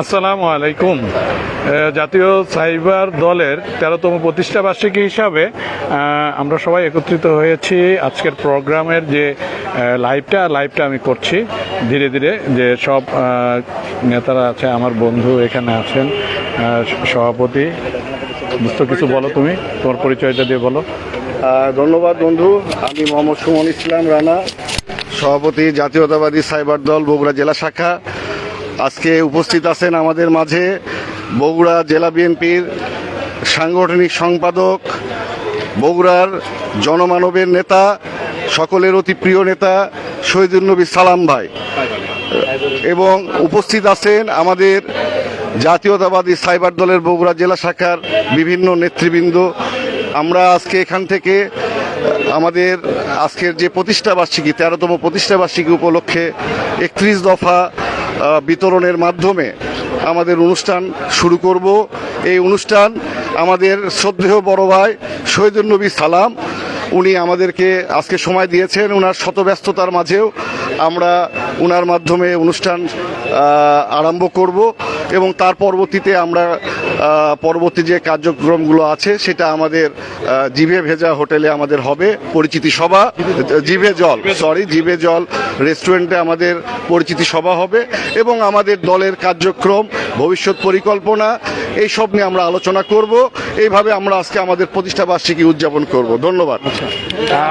আসসালামু আলাইকুম। জাতীয় সাইবার দলের 13তম প্রতিষ্ঠা বার্ষিকী হিসাবে আমরা সবাই একত্রিত হয়েছি। আজকের প্রোগ্রামের যে লাইভটা আমি করছি ধীরে ধীরে। যে সব নেতারা আছে, আমার বন্ধু এখানে আছেন, সভাপতি বুঝতে কিছু বলো, তুমি তোমার পরিচয়টা দিয়ে বলো। ধন্যবাদ বন্ধু। আমি মোহাম্মদ সুমন ইসলাম রানা, সভাপতি জাতীয়তাবাদী সাইবার দল বগুড়া জেলা শাখা। আজকে উপস্থিত আছেন আমাদের মাঝে বগুড়া জেলা বিএনপির সাংগঠনিক সম্পাদক, বগুড়ার জনমানবের নেতা, সকলের অতি প্রিয় নেতা শহীদুল নবী সালাম ভাই, এবং উপস্থিত আছেন আমাদের জাতীয়তাবাদী সাইবার দলের বগুড়া জেলা শাখার বিভিন্ন নেতৃবৃন্দ। আমরা আজকে এখান থেকে আমাদের আজকের যে প্রতিষ্ঠা বার্ষিকী 13তম প্রতিষ্ঠা বার্ষিকী উপলক্ষে 31 দফা বিতরণের মাধ্যমে আমাদের অনুষ্ঠান শুরু করব। এই অনুষ্ঠান আমাদের শ্রদ্ধেয় বড় ভাই শহীদুল নবী সালাম, উনি আমাদেরকে আজকে সময় দিয়েছেন। ওনার শত ব্যস্ততার মাঝেও আমরা ওনার মাধ্যমে অনুষ্ঠান আরম্ভ করব এবং তার পরবর্তীতে আমরা পরবর্তী যে কার্যক্রমগুলো আছে সেটা আমাদের জিভে ভেজা হোটেলে আমাদের হবে পরিচিতি সভা, জিভে জল রেস্টুরেন্টে আমাদের পরিচিতি সভা হবে এবং আমাদের দলের কার্যক্রম, ভবিষ্যৎ পরিকল্পনা এইসব নিয়ে আমরা আলোচনা করব। এইভাবে আমরা আজকে আমাদের প্রতিষ্ঠা বার্ষিকী উদযাপন করব। ধন্যবাদ।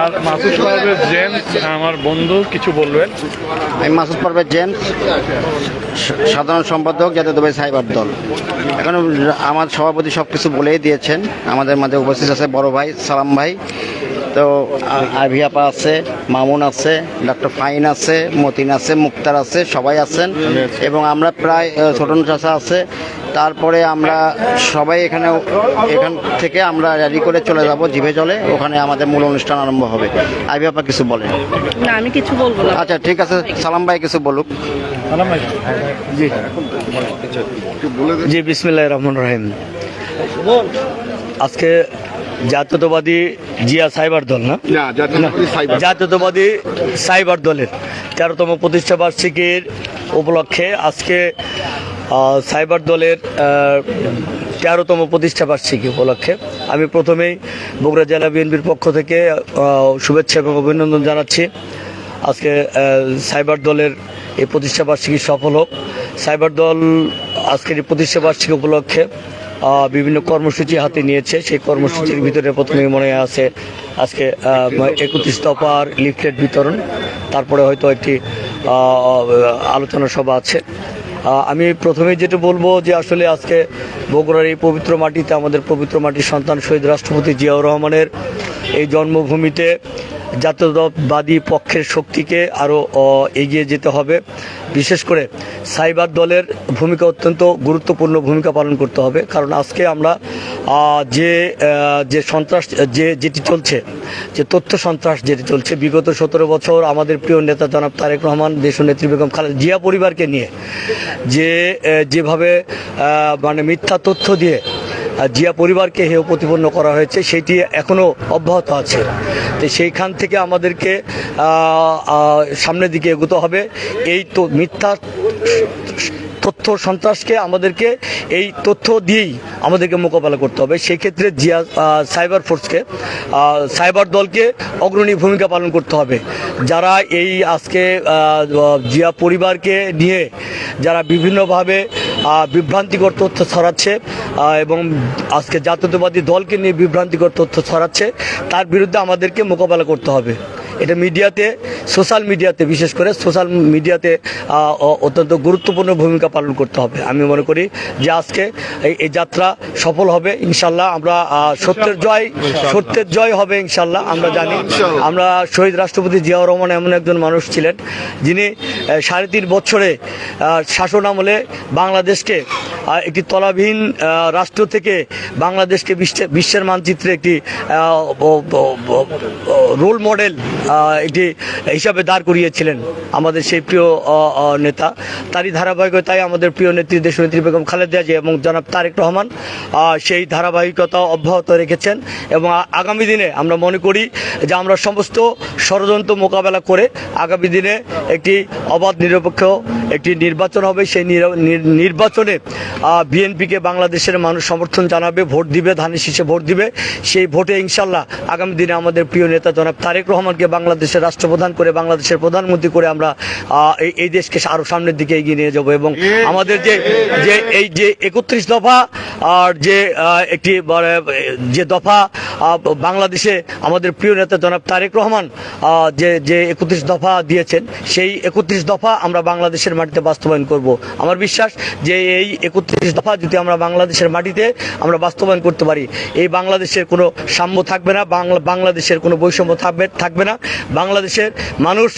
আর মাসুদ পারভেজ জেমস আমার বন্ধু কিছু বলবেন। আমি মাসুদ পারভেজ জেমস, সাধারণ সম্পাদক জাতীয়তাবাদী সাইবার দল। এখন আমার সভাপতি সব কিছু বলেই দিয়েছেন। আমাদের মাঝে উপস্থিত আছে বড় ভাই সালাম ভাই, তো আরভি আপা আছে, মামুন আছে, ডক্টর ফাইন আছে, মতিন আছে, মুক্তার আছে, সবাই আছেন এবং আমরা প্রায় ছোটন চাষা আছে। তারপরে আমরা সবাই এখান থেকে আমরা রেডি করে চলে যাব জিভে জলে, ওখানে আমাদের মূল অনুষ্ঠান আরম্ভ হবে। আরভি আপা কিছু বলেন। না, আমি কিছু বলবো না। আচ্ছা ঠিক আছে, সালাম ভাই কিছু বলুক। জি বিসমিল্লাহির রহমানির রহিম। আজকে জাতীয়তাবাদী জিয়া সাইবার দল না জাতীয়তাবাদী সাইবার দলের 13তম প্রতিষ্ঠা বার্ষিকীর উপলক্ষে আজকে সাইবার দলের 13তম প্রতিষ্ঠা বার্ষিকী উপলক্ষে আমি প্রথমেই বগুড়া জেলা বিএনপির পক্ষ থেকে শুভেচ্ছা এবং অভিনন্দন জানাচ্ছি। আজকে সাইবার দলের এই প্রতিষ্ঠা বার্ষিকী সফল হোক। সাইবার দল আজকের এই প্রতিষ্ঠা বার্ষিকী উপলক্ষে বিভিন্ন কর্মসূচি হাতে নিয়েছে। সেই কর্মসূচির ভিতরে প্রথমে মনে আছে আজকে 31 দফার লিফলেট বিতরণ, তারপরে হয়তো একটি আলোচনা সভা আছে। আমি প্রথমেই যেটা বলবো যে আসলে আজকে বগুড়ার এই পবিত্র মাটিতে, আমাদের পবিত্র মাটির সন্তান শহীদ রাষ্ট্রপতি জিয়াউর রহমানের এই জন্মভূমিতে জাতীয়তাবাদী পক্ষের শক্তিকে আরও এগিয়ে যেতে হবে। বিশেষ করে সাইবার দলের ভূমিকা অত্যন্ত গুরুত্বপূর্ণ ভূমিকা পালন করতে হবে। কারণ আজকে আমরা যে সন্ত্রাস যেটি চলছে, যে তথ্য সন্ত্রাস যেটি চলছে, বিগত 17 বছর আমাদের প্রিয় নেতা জনাব তারেক রহমান, দেশনেত্রী বেগম খালেদা জিয়া পরিবারকে নিয়ে যেভাবে মানে মিথ্যা তথ্য দিয়ে জিয়া পরিবারকে হেয় প্রতিপন্ন করা হয়েছে, সেটি এখনও অব্যাহত আছে। তো সেইখান থেকে আমাদেরকে সামনের দিকে এগোতে হবে। এই তো মিথ্যা তথ্য সন্ত্রাসকে আমাদেরকে এই তথ্য দিয়েই আমাদেরকে মোকাবেলা করতে হবে। সেই ক্ষেত্রে জিয়া সাইবার ফোর্সকে, সাইবার দলকে অগ্রণী ভূমিকা পালন করতে হবে। যারা এই আজকে জিয়া পরিবারকে নিয়ে যারা বিভিন্নভাবে বিভ্রান্তিকর তথ্য ছড়াচ্ছে এবং আজকে জাতীয়তাবাদী দলকে নিয়ে বিভ্রান্তিকর তথ্য ছড়াচ্ছে, তার বিরুদ্ধে আমাদেরকে মোকাবেলা করতে হবে। এটা মিডিয়াতে, সোশ্যাল মিডিয়াতে, বিশেষ করে সোশ্যাল মিডিয়াতে অত্যন্ত গুরুত্বপূর্ণ ভূমিকা পালন করতে হবে। আমি মনে করি যে আজকে এই যাত্রা সফল হবে ইনশাল্লাহ। আমরা সত্যের জয় হবে ইনশাল্লাহ। আমরা জানি, আমরা শহীদ রাষ্ট্রপতি জিয়াউর রহমান এমন একজন মানুষ ছিলেন যিনি 3.5 বছরে শাসন আমলে বাংলাদেশকে একটি তলাবিহীন রাষ্ট্র থেকে বাংলাদেশকে বিশ্বের মানচিত্রে একটি রোল মডেল একটি হিসাবে দাঁড় করিয়েছিলেন আমাদের সেই প্রিয় নেতা। তারই ধারাবাহিকতায় আমাদের প্রিয় নেত্রী দেশনেত্রী বেগম খালেদা জিয়া এবং জনাব তারেক রহমান সেই ধারাবাহিকতা অব্যাহত রেখেছেন এবং আগামী দিনে আমরা মনে করি যে আমরা সমস্ত ষড়যন্ত্র মোকাবেলা করে আগামী দিনে একটি অবাধ নিরপেক্ষ একটি নির্বাচন হবে। সেই নির্বাচনে বিএনপিকে বাংলাদেশের মানুষ সমর্থন জানাবে, ভোট দিবে, ধানের শীষে ভোট দিবে। সেই ভোটে ইনশাল্লাহ আগামী দিনে আমাদের প্রিয় নেতা জনাব তারেক রহমানকে বাংলাদেশের রাষ্ট্রপ্রধান করে, বাংলাদেশের প্রধানমন্ত্রী করে আমরা এই দেশকে আরও সামনের দিকে এগিয়ে নিয়ে যাব। এবং আমাদের এই যে 31 দফা আর একটি যে দফা বাংলাদেশে আমাদের প্রিয় নেতা জনাব তারেক রহমান যে 31 দফা দিয়েছেন, সেই 31 দফা আমরা বাংলাদেশের মাটিতে বাস্তবায়ন করব। আমার বিশ্বাস যে এই 31 দফা যদি আমরা বাংলাদেশের মাটিতে আমরা বাস্তবায়ন করতে পারি, এই বাংলাদেশের কোনো সাম্য থাকবে না, বাংলাদেশের কোনো বৈষম্য থাকবে না, বাংলাদেশের মানুষ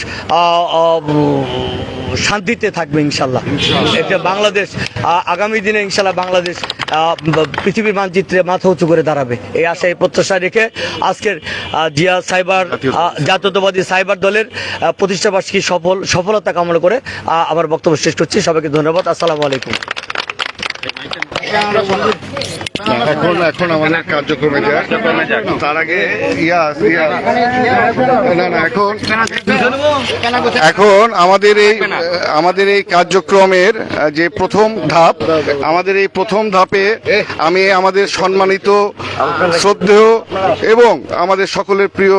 শান্তিতে থাকবে ইনশাল্লাহ। এটা বাংলাদেশ আগামী দিনে ইনশাল্লাহ বাংলাদেশ পৃথিবীর মানচিত্রে মাথা উঁচু করে দাঁড়াবে, এই আশা এই প্রত্যাশা রেখে আজকের জাতীয়তাবাদী সাইবার দলের প্রতিষ্ঠাবার্ষিকী সফলতা কামনা করে আমার বক্তব্য শেষ করছি। সবাইকে ধন্যবাদ। আসসালামু আলাইকুম। এখন আমাদের কার্যক্রমে তার আগে এখন আমাদের এই কার্যক্রমের যে প্রথম ধাপ, আমাদের এই প্রথম ধাপে আমি আমাদের সম্মানিত শ্রদ্ধেয় এবং আমাদের সকলের প্রিয়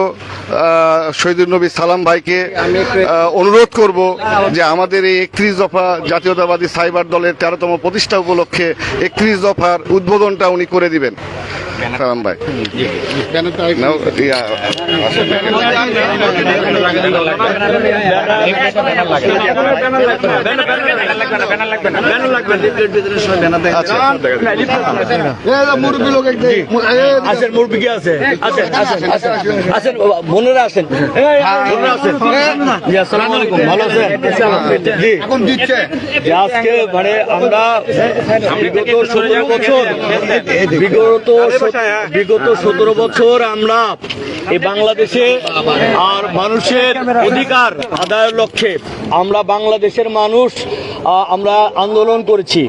শহীদুল নবী সালাম ভাইকে অনুরোধ করব যে আমাদের এই 31 দফা জাতীয়তাবাদী সাইবার দলের 13তম প্রতিষ্ঠা উপলক্ষে 31 দফার উদ্বোধনটা উনি করে দিবেন। সালাম ভাই মুরব্বী আছে, আসেন বোনেরা আসেন, আসসালামু আলাইকুম, ভালো আছেন? জি, আজকে মানে আমরা বিগত 17 বছর আমরা এই বাংলাদেশে আর মানুষের অধিকার আদায়ের লক্ষ্যে আমরা বাংলাদেশের মানুষ আমরা আন্দোলন করেছি।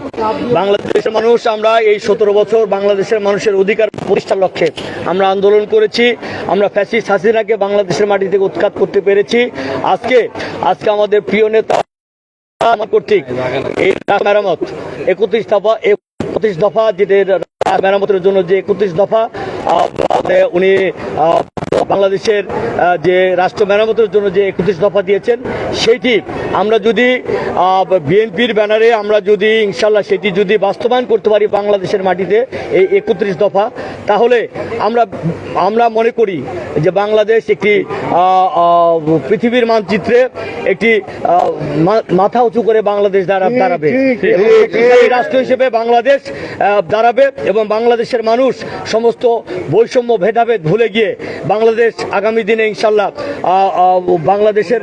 বাংলাদেশের মানুষ আমরা এই 17 বছর বাংলাদেশের মানুষের অধিকার প্রতিষ্ঠার লক্ষ্যে আমরা আন্দোলন করেছি। আমরা ফ্যাসিস্ট হাসিনাকে বাংলাদেশের মাটি থেকে উৎখাত করতে পেরেছি। আজকে আমাদের প্রিয় নেতা কর্তৃক এই মেরামত 31 দফা যেটা মেরামতের জন্য যে 31 দফা উনি বাংলাদেশের যে রাষ্ট্র মেরামতের জন্য যে 31 দফা দিয়েছেন, সেইটি আমরা যদি বিএনপির ব্যানারে আমরা যদি ইনশাল্লাহ সেটি যদি বাস্তবায়ন করতে পারি বাংলাদেশের মাটিতে এই 31 দফা, তাহলে আমরা মনে করি যে বাংলাদেশ একটি পৃথিবীর মানচিত্রে একটি মাথা উঁচু করে বাংলাদেশ দাঁড়াবে, রাষ্ট্র হিসেবে বাংলাদেশ দাঁড়াবে এবং বাংলাদেশের মানুষ সমস্ত বৈষম্য ভেদাভেদ ভুলে গিয়ে বাংলাদেশ আগামী দিনে ইনশাল্লাহ বাংলাদেশের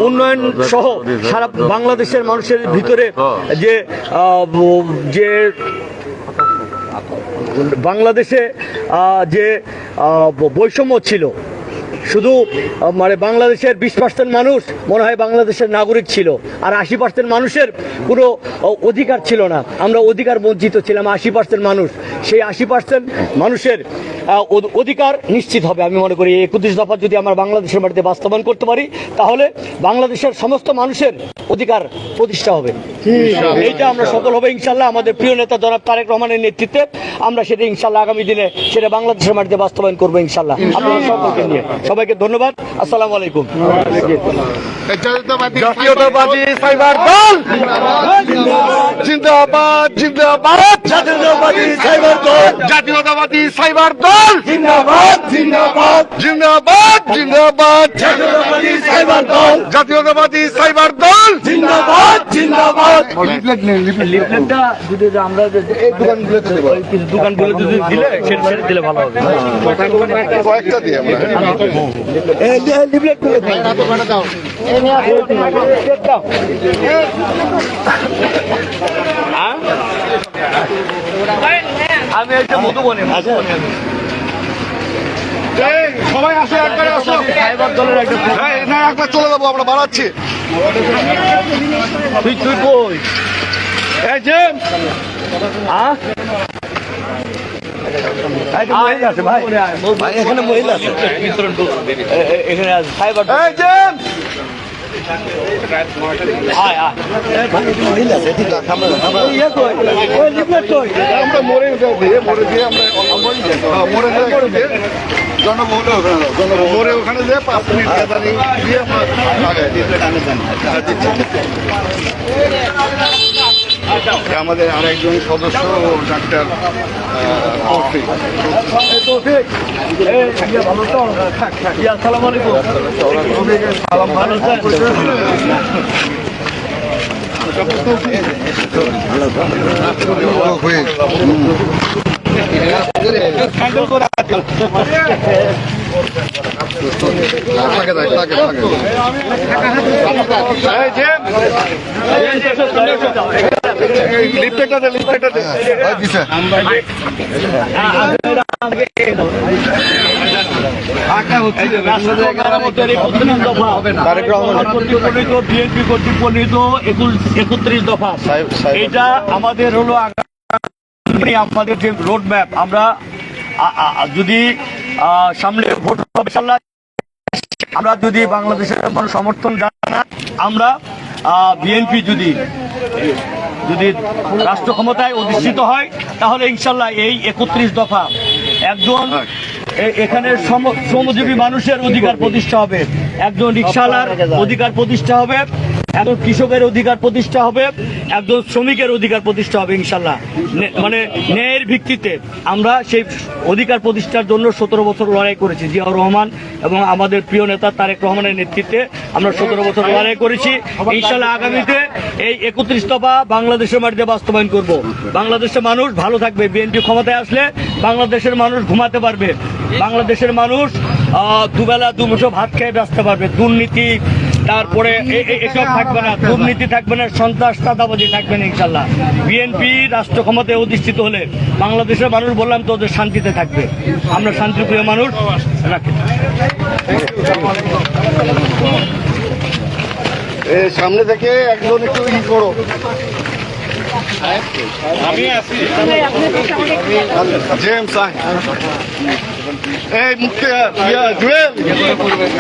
উন্নয়ন সহ সারা বাংলাদেশের মানুষের ভিতরে যে বাংলাদেশে যে বৈষম্য ছিল, শুধু মানে বাংলাদেশের 20% মানুষ মনে হয় বাংলাদেশের নাগরিক ছিল, আর 80% মানুষের কোনো অধিকার ছিল না। আমরা অধিকার বঞ্চিত ছিলাম 80% মানুষ। সেই 80% মানুষের অধিকার নিশ্চিত হবে আমি মনে করি। 31 দফা যদি আমরা বাংলাদেশের মাটিতে বাস্তবায়ন করতে পারি, তাহলে বাংলাদেশের সমস্ত মানুষের অধিকার প্রতিষ্ঠা হবে। এইটা আমরা সফল হবে ইনশাল্লাহ। আমাদের প্রিয় নেতা জনাব তারেক রহমানের নেতৃত্বে আমরা সেটা ইনশাল্লাহ আগামী দিনে সেটা বাংলাদেশের মাটিতে বাস্তবায়ন করবো ইনশাল্লাহ। আপনারা সকলকে নিয়ে সবাইকে ধন্যবাদ। আসসালামু আলাইকুম। জাতীয়তাবাদী সাইবার দল জিন্দাবাদ, জিন্দাবাদ। জাতীয়তাবাদী সাইবার দল, জাতীয়তাবাদী সাইবার দল জিন্দাবাদ, জিন্দাবাদ, জিন্দাবাদ, জিন্দাবাদ। জাতীয়তাবাদী সাইবার দল, জাতীয়তাবাদী সাইবার দল জিন্দাবাদ, জিন্দাবাদ। লিফলেটটা যদি আমরা দোকানগুলো যদি দিলে সেটা দিলে ভালো হবে। কয়েকটা দিয়ে আমরা লিফলেট আমি একটা মধুবনে সবাই আসো, একবারে আসো। সাইবার দলের একটা না, একবার চলে যাবো, আমরা বাড়াচ্ছি। তুই কই এই যে মহিলা আছে ভাই, এখানে মহিলা আছে, এখানে সাইবার এই যে মহিলা আছে, ঠিক আছে আমরা মোড়ে দিয়ে জনবহুল মোড়ে ওখানে যে 5 মিনিট গ্যাদারিং দিয়ে আমরা আমাদের আরেকজন সদস্য ডাক্তার তৌফিক। ভালো তো আসসালামু আলাইকুম, ভালো বিএনপি কর্তৃক প্রণীত 31 দফা, এটা আমাদের হলো আমাদের যে রোড ম্যাপ। আমরা যদি সামনে ভোট হবে ইনশাআল্লাহ, আমরা যদি বাংলাদেশের মানুষ সমর্থন জানায়, আমরা বিএনপি যদি রাষ্ট্র ক্ষমতায় অধিষ্ঠিত হয়, তাহলে ইনশাল্লাহ এই 31 দফা একজন এখানে শ্রমজীবী মানুষের অধিকার প্রতিষ্ঠা হবে, একজন রিকশাওয়ালার অধিকার প্রতিষ্ঠা হবে, একজন কৃষকের অধিকার প্রতিষ্ঠা হবে, একজন শ্রমিকের অধিকার প্রতিষ্ঠা হবে ইনশাল্লাহ। মানে ন্যায়ের ভিত্তিতে আমরা সেই অধিকার প্রতিষ্ঠার জন্য 17 বছর লড়াই করেছি। জিয়াউর রহমান এবং আমাদের প্রিয় নেতা তারেক রহমানের নেতৃত্বে আমরা 17 বছর লড়াই করেছি। ইনশাল্লাহ আগামীতে এই 31 দফা বাংলাদেশের মাটিতে বাস্তবায়ন করব। বাংলাদেশের মানুষ ভালো থাকবে, বিএনপি ক্ষমতায় আসলে বাংলাদেশের মানুষ ঘুমাতে পারবে, বাংলাদেশের মানুষ দুবেলা দুমুঠো ভাত খেয়ে বাঁচতে পারবে, দুর্নীতি তারপরে এসব থাকবে না, দুর্নীতি থাকবে না, সন্ত্রাস চাঁদাবাজি থাকবে না ইনশাল্লাহ। বিএনপি রাষ্ট্র ক্ষমতায় অধিষ্ঠিত হলে বাংলাদেশের মানুষ বললাম তো ওদের শান্তিতে থাকবে। আমরা শান্তিপ্রিয় মানুষ। রাখি সামনে থেকে একজন একটু করো। আমি আছি জেমস, এই মুক্তি জুয়েল,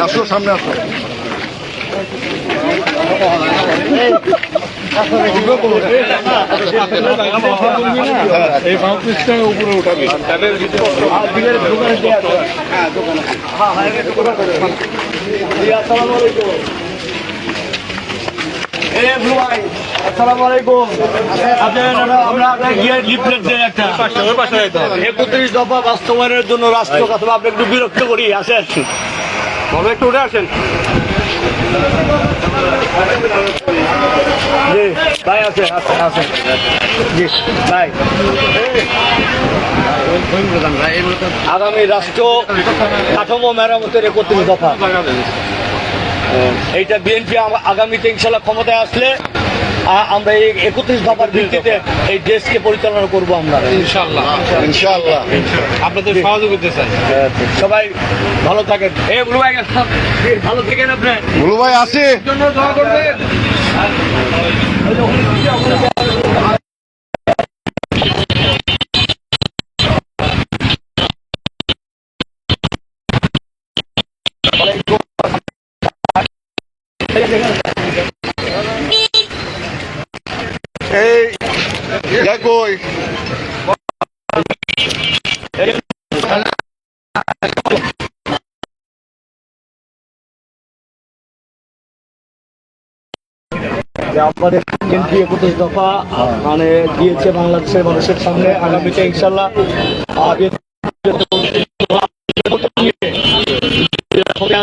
আসো সামনে আসো। এই বাউন্সটা উপরে উঠাবি, আসসালামু আলাইকুম। আমরা গিয়ে লিফলেট দেই একটা 31 দফা বাস্তবায়নের জন্য রাষ্ট্র কথা আপনি একটু বিরক্ত করি। আসেন ভাবে একটু উঠে আসেন। জি ভাই আছে আছে জি ভাই। আগামী রাষ্ট্র কাঠামো মেরামতের 31 দফা, এইটা বিএনপি আগামীতে ইনশাল্লাহ ক্ষমতায় আসলে আমরা এই 31 দফার ভিত্তিতে এই দেশকে পরিচালনা করব আমরা ইনশাল্লাহ। ইনশাল্লাহ আপনাদের সহযোগিতা চাই। সবাই ভালো থাকেন। বুলু ভাই ভালো থাকেন, আপনি বুলু ভাই আসে জন্য দোয়া করবেন। এই কই আমাদের বিএনপি 31 দফা মানে দিয়েছে বাংলাদেশের মানুষের সামনে। আগামীতে ইনশাল্লাহ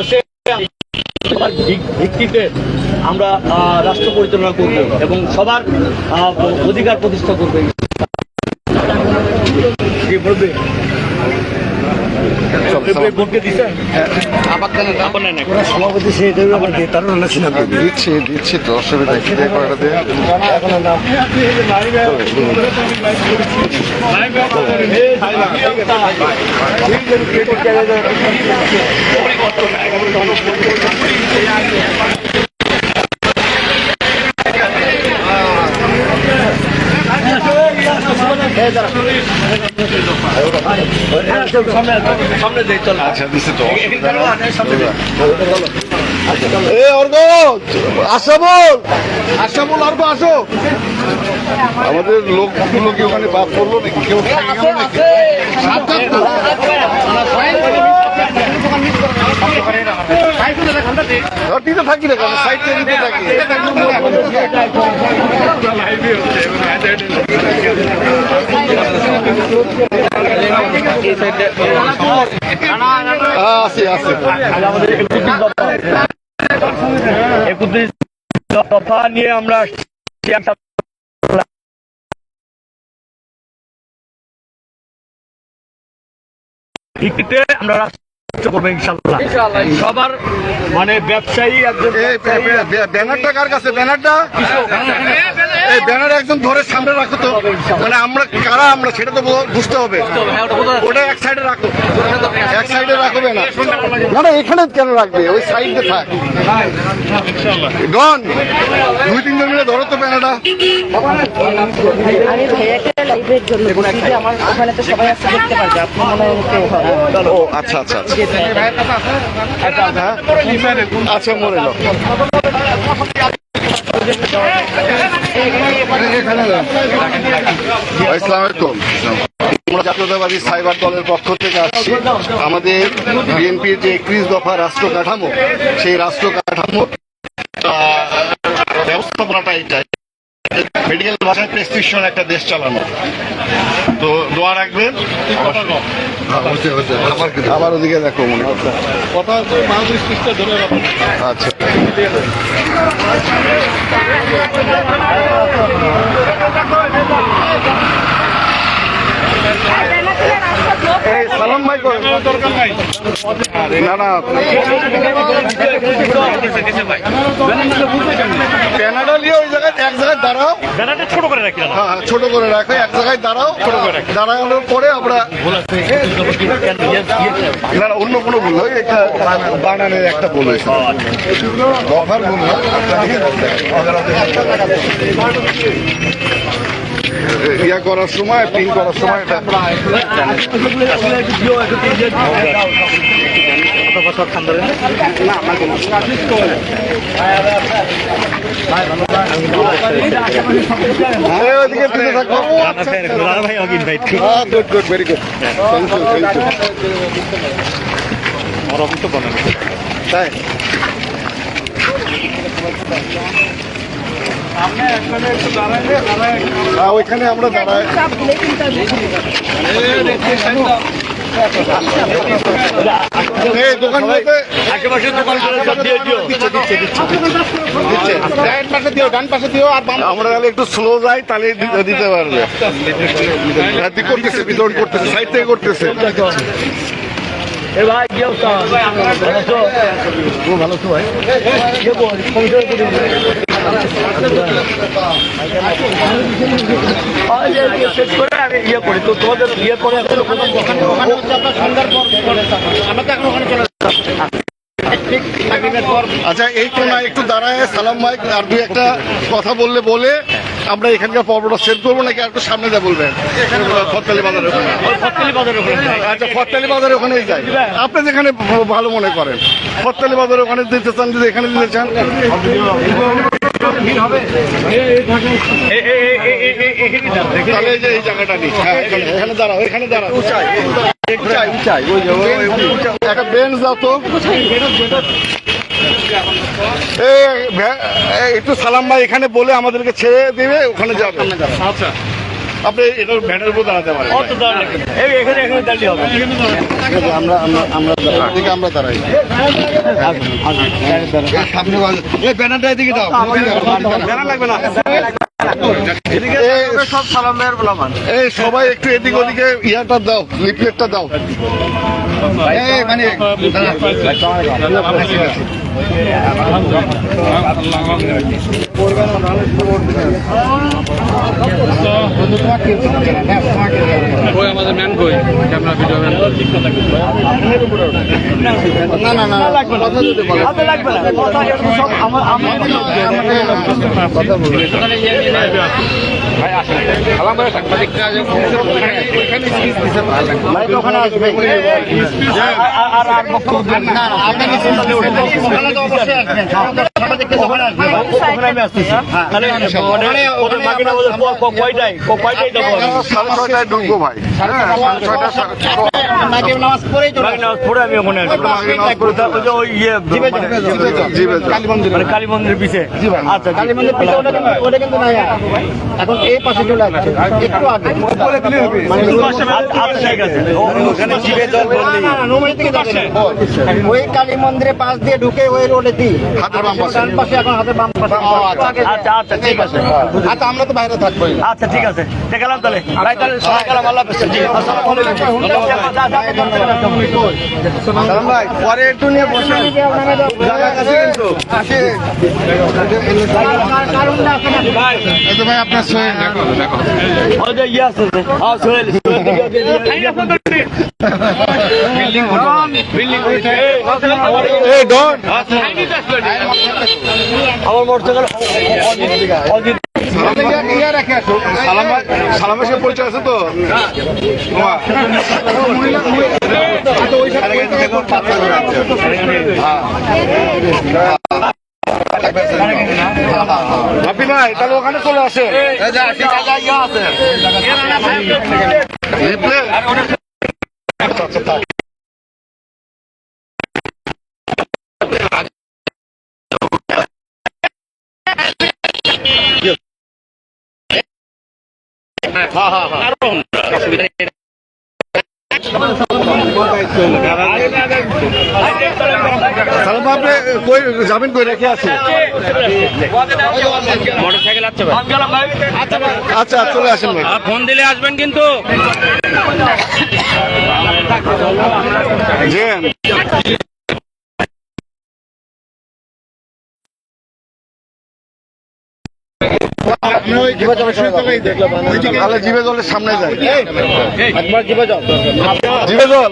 আসে ভিত্তিতে আমরা রাষ্ট্র পরিচালনা করব এবং সবার অধিকার প্রতিষ্ঠা করবে। কি বলবে সভাপতি সে তার দিচ্ছি তো অসুবিধা কি দিয়ে করাটা দিয়ে আচ্ছা দিচ্ছে তো আসো আমাদের লোকগুলো কি ওখানে বাদ পড়লো নাকি কেউ দিতে থাকি না কেন সাইড দিতে থাকি আছে আছে দফা নিয়ে আমরা আমরা রাষ্ট্র করবো ইনশাল্লাহ সবার মানে ব্যবসায়ী একজন ব্যানারটা কার কাছে ব্যানারটা এই ব্যানার একজন ধরে সামনে রাখো তো মানে আমরা কারা আমরা সেটা তো বুঝতে হবে ওটা এক সাইডে রাখো এক সাইডে রাখবে না না না এখানে কেন রাখবে ওই সাইডে থাক ডন 2-3 জন মিলে ধরো তো ব্যানারটা আমি ভাইয়াকে লাইভের জন্য বলছি যে আমার ওখানে তো সবাই আসতে দেখতে পারবে আপনি মনে হয় কেউ হবে ও আচ্ছা আচ্ছা আচ্ছা মরে যাও আসসালামু আলাইকুম আমরা জাতীয়তাবাদী সাইবার দলের পক্ষ থেকে আসছি আমাদের বিএনপির যে 31 দফা রাষ্ট্র কাঠামো সেই রাষ্ট্র কাঠামো ব্যবস্থাপনাটা এটাই মেডিকেল ভাষায় প্রেসক্রিপশন একটা দেশ চালানো তো দোয়া রাখবেন আবার ওদিকে দেখো মনে কথা আচ্ছা সালাম ভাই দরকার নাই না না ক্যানাডা নিয়ে ওই জায়গায় এক জায়গায় দাঁড়াও ছোট করে রাখি হ্যাঁ ছোট করে রাখো এক জায়গায় দাঁড়াও দাঁড়ানোর পরে আমরা না না অন্য কোনো ভুল হয় এটা বানানের একটা ভুল হয়েছে দফার ভুল না ইয়া করার সময় পিন করার সময় এটা ওদিকে দিতে থাকো গুড গুড ভেরি গুড তাই ওইখানে আমরা দাঁড়াই দোকানগুলোতে আমরা তাহলে একটু স্লো যাই তাহলে দিতে পারবে করতেছে বিতরণ করতেছে সাইড থেকে করতেছে ভালো তো ভাই শেষ করে আমি ইয়ে করি তো তোমাদের ইয়ে করে আচ্ছা এই কোনায় একটু দাঁড়ায় সালাম ভাই আর দুই একটা কথা বলে আমরা এখানকার পর্বটা সেট করবো নাকি আর একটু সামনে যা বলবেন ফরতালি বাজারের ওখানে আচ্ছা ফরতালি বাজারের ওখানেই যাই আপনি যেখানে ভালো মনে করেন ফরতালি বাজারের ওখানে দিতে চান যদি এখানে দিতে চান তাহলে এই যে এই জায়গাটা নিই এখানে দাঁড়াও এখানে দাঁড়াও একটা বেঞ্চ দাও তো একটু সালাম ভাই এখানে বলে আমাদেরকে ছেড়ে দেবে ওখানে যাবে আচ্ছা আপনি এটা ভ্যানের উপর দাঁড়াতে পারেন আমরা দাঁড়াই সামনে ব্যানারটা এদিকে দাও ব্যানার লাগবে না সব সালাম ভাইয়ের বলামান। এই সবাই একটু এদিক ওদিকে ইয়াটা দাও, লিফলেটটা দাও। আমাদের ম্যান কই ক্যামেরা ভিডিও ম্যান ঢুকবো ভাই, কালী মন্দিরের পিছে। আচ্ছা, কালী মন্দির ওটা কিন্তু নাই, এখন এই পাশে চলে আসছে একটু আগে। ওই কালী মন্দিরের পাশ দিয়ে ঢুকে ওই রোডে দিই ডান পাশে, এখন হাতের বাম পাশে। আচ্ছা আচ্ছা ঠিক আছে। আচ্ছা আমরা তো বাইরে থাকবো। আচ্ছা ঠিক আছে, দেখালাম তাহলে ভাই, তাহলে সবাই গেলাম, আল্লাহ হাফেজ। জি, আসসালামু আলাইকুম ভাই, পরে একটু নিয়ে বসে জায়গা আছে কিন্তু ভাই আপনার সোহেল ওই যে ইয়ে আছে যে, হ্যাঁ সোহেল, এই ডন আমার মোটরসাইকেল সালামের সাথে পরিচয় আছে তো। আপনি ভাই তাহলে ওখানে চলে আসে। আপনি কই যাবেন, কই রেখে আছে? মোটরসাইকেল আছে ভাই। আচ্ছা চলে আসেন ভাই। ফোন দিলে আসবেন কিন্তু। তাহলে জিভে জলের সামনে যায়। জিভে জল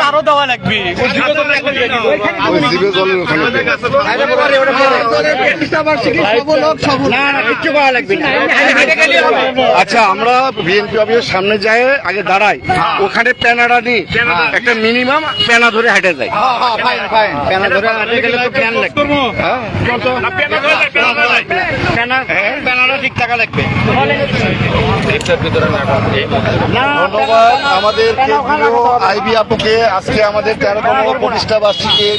আরো দেওয়া লাগবে। জিভে জলের ওখানে আচ্ছা আমরা বিএনপি অফিসের সামনে যাই, আগে দাঁড়াই, ওখানে প্যানাটা নিই, একটা মিনিমাম প্যানা ধরে হেঁটে যাই। প্যানা ধরে হাঁটে গেলে তো প্যান লাগবে, প্যানাটা ঠিক টাকা লাগবে। ধন্যবাদ আমাদের কেন্দ্রীয় আইবি আপুকে, আজকে আমাদের 13তম প্রতিষ্ঠা বার্ষিকীর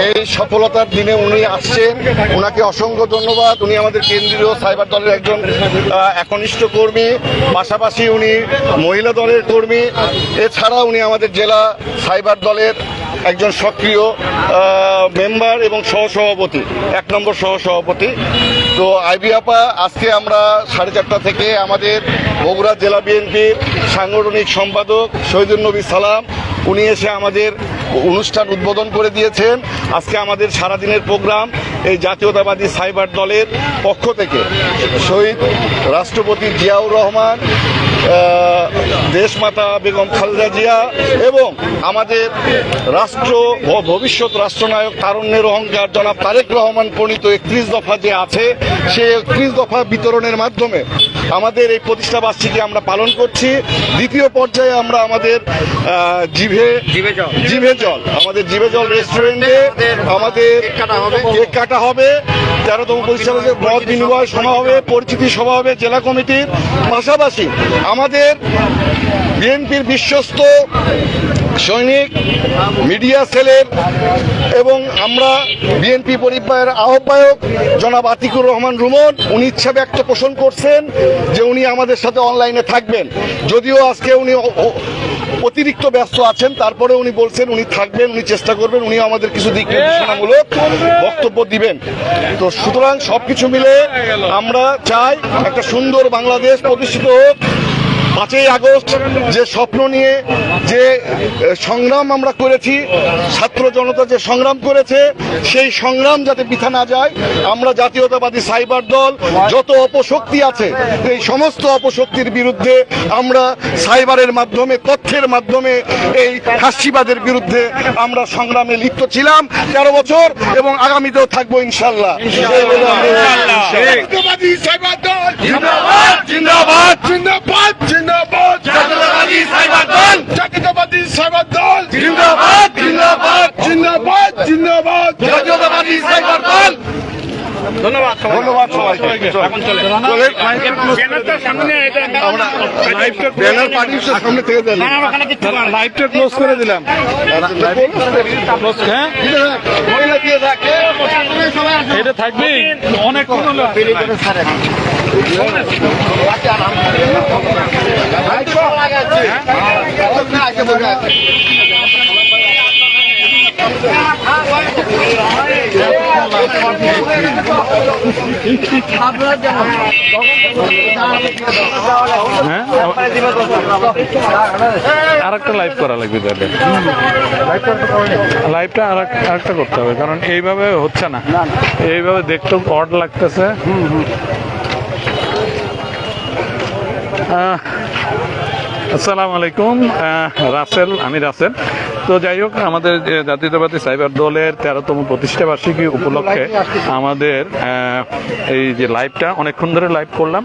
এই সফলতার দিনে উনি আসছেন, ওনাকে অসংখ্য ধন্যবাদ। উনি আমাদের কেন্দ্রীয় সাইবার দলের একজন একনিষ্ঠ কর্মী, পাশাপাশি উনি মহিলা দলের কর্মী, এছাড়া উনি আমাদের জেলা সাইবার দলের একজন সক্রিয় মেম্বার এবং সহসভাপতি, 1 নম্বর সহসভাপতি। তো আইবি আপা, আজকে আমরা 4:30 থেকে আমাদের বগুড়া জেলা বিএনপির সাংগঠনিক সম্পাদক শহীদুল নবী সালাম, উনি এসে আমাদের অনুষ্ঠান উদ্বোধন করে দিয়েছেন। আজকে আমাদের সারাদিনের প্রোগ্রাম এই জাতীয়তাবাদী সাইবার দলের পক্ষ থেকে শহীদ রাষ্ট্রপতি জিয়াউর রহমান, দেশমাতা বেগম খালেদা জিয়া এবং আমাদের ভবিষ্যৎ রাষ্ট্রনায়ক তারুণ্যের অহংকার জনাব তারেক রহমান প্রণীত 31 দফা যে আছে, সেই 31 দফা বিতরণের মাধ্যমে আমাদের এই প্রতিষ্ঠা বার্ষিকী আমরা পালন করছি। দ্বিতীয় পর্যায়ে আমরা আমাদের জিভে জল আমাদের জিভে জল রেস্টুরেন্টে আমাদের কেক কাটা হবে, 13তম প্রতিষ্ঠা মত বিনিময় সভা হবে, পরিচিতি সভা হবে জেলা কমিটির। পাশাপাশি আমাদের বিএনপির বিশ্বস্ত সৈনিক মিডিয়া সেলের এবং আমরা বিএনপি পরিবারের আহ্বায়ক জনাব আতিকুর রহমান রুমন উনি ইচ্ছা ব্যক্ত পোষণ করছেন যে উনি আমাদের সাথে অনলাইনে থাকবেন। যদিও আজকে উনি অতিরিক্ত ব্যস্ত আছেন, তারপরে উনি বলছেন উনি থাকবেন, উনি চেষ্টা করবেন, উনি আমাদের কিছু দিক নির্দেশনামূলক বক্তব্য দিবেন। তো সুতরাং সবকিছু মিলে আমরা চাই একটা সুন্দর বাংলাদেশ প্রতিষ্ঠিত হোক। 5ই আগস্ট যে স্বপ্ন নিয়ে যে সংগ্রাম আমরা করেছি, ছাত্র জনতা যে সংগ্রাম করেছে, সেই সংগ্রাম যাতে বৃথা না যায়, আমরা জাতীয়তাবাদী সাইবার দল যত অপশক্তি আছে এই সমস্ত অপশক্তির বিরুদ্ধে আমরা সাইবারের মাধ্যমে, তথ্যের মাধ্যমে এই ফাঁসিবাদের বিরুদ্ধে আমরা সংগ্রামে লিপ্ত ছিলাম 13 বছর এবং আগামীতেও থাকবো ইনশাল্লাহ। জাতীয়তাবাদী সাইবার দল জিন্দাবাদ জিন্দাবাদ জিন্দাবাদ জিন্দাবাদ জাতীয়তাবাদী সাইবার দল জাতীয়তাবাদী সাইবার দল জিন্দাবাদ জিন্দাবাদ জিন্দাবাদ জিন্দাবাদ জাতীয়তাবাদী সাইবার দল। ধন্যবাদ ধন্যবাদ সবাইকে। এখন চলে ব্যানারটা সামনে আমরা ব্যানার পাঠিয়েছি, সামনে থেকে দেন। লাইভটা ক্লোজ করে দিলাম। হ্যাঁ মহিলা দিয়ে থাকে এটা থাকবে অনেকক্ষণ হলো। হ্যাঁ আরেকটা লাইভ করা লাগবে তাহলে। লাইভটা আরেকটা করতে হবে, কারণ এইভাবে হচ্ছে না, এইভাবে দেখতেও অড লাগতেছে। আসসালামু আলাইকুম, রাসেল, আমি রাসেল। তো যাই হোক, আমাদের যে জাতীয়তাবাদী সাইবার দলের 13তম প্রতিষ্ঠা বার্ষিকী উপলক্ষে আমাদের এই যে লাইভটা অনেকক্ষণ ধরে লাইভ করলাম,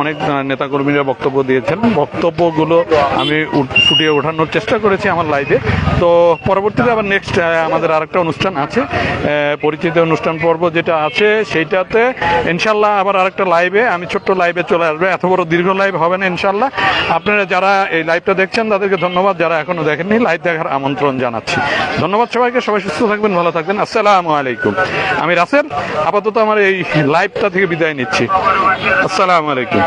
অনেক নেতাকর্মীরা বক্তব্য দিয়েছেন। বক্তব্যগুলো আমি ফুটিয়ে ওঠানোর চেষ্টা করেছি আমার লাইভে। তো পরবর্তীতে আবার নেক্সট আমাদের আরেকটা অনুষ্ঠান আছে, পরিচিত অনুষ্ঠান পর্ব যেটা আছে, সেইটাতে ইনশাল্লাহ আবার আরেকটা লাইভে আমি ছোট্ট লাইভে চলে আসবে। এত বড় দীর্ঘ লাইভ হবে না ইনশাল্লাহ। আপনারা যারা এই লাইভটা দেখছেন তাদেরকে ধন্যবাদ, যারা এখনো দেখেননি লাইভ দেখার আমন্ত্রণ জানাচ্ছি। ধন্যবাদ সবাইকে, সবাই সুস্থ থাকবেন, ভালো থাকবেন। আসসালামু আলাইকুম। আমি রাসেল, আপাতত আমার এই লাইভটা থেকে বিদায় নিচ্ছি। আসসালামু আলাইকুম।